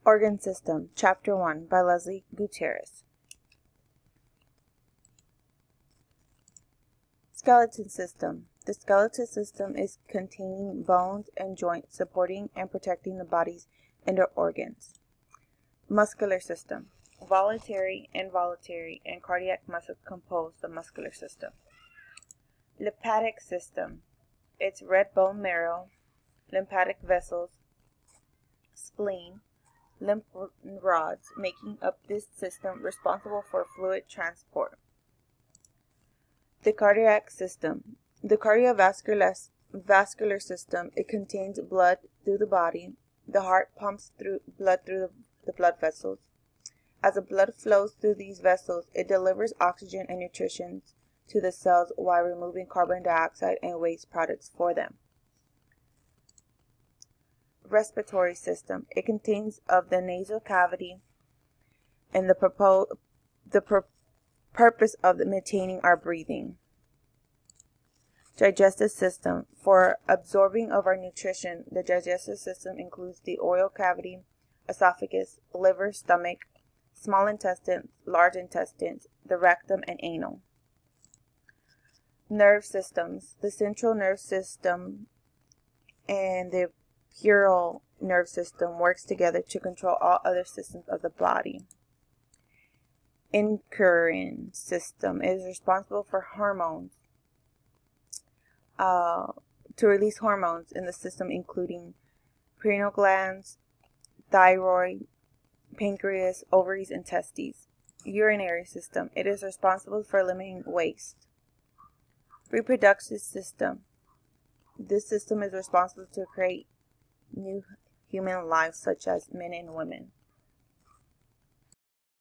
Organ System, Chapter 1 by Leslie.G. Skeleton System. The skeletal system is containing bones and joints supporting and protecting the body's inner organs. Muscular System. Voluntary, involuntary, and cardiac muscles compose the muscular system. Lymphatic System. It's red bone marrow, lymphatic vessels, spleen, lymph rods making up this system responsible for fluid transport. The cardiac system. The cardiovascular system, it contains blood through the body. The heart pumps blood through the blood vessels. As the blood flows through these vessels, it delivers oxygen and nutrition to the cells while removing carbon dioxide and waste products for them. Respiratory system. It contains of the nasal cavity and the purpose of maintaining our breathing. Digestive system. For absorbing of our nutrition, the digestive system includes the oral cavity, esophagus, liver, stomach, small intestine, large intestines, the rectum, and anal. Nerve systems. The central nerve system and the peripheral nerve system works together to control all other systems of the body. Endocrine system is responsible for hormones, to release hormones in the system, including pineal glands, thyroid, pancreas, ovaries, and testes. Urinary system. It is responsible for eliminating waste. Reproductive system. This system is responsible to create new human lives such as men and women.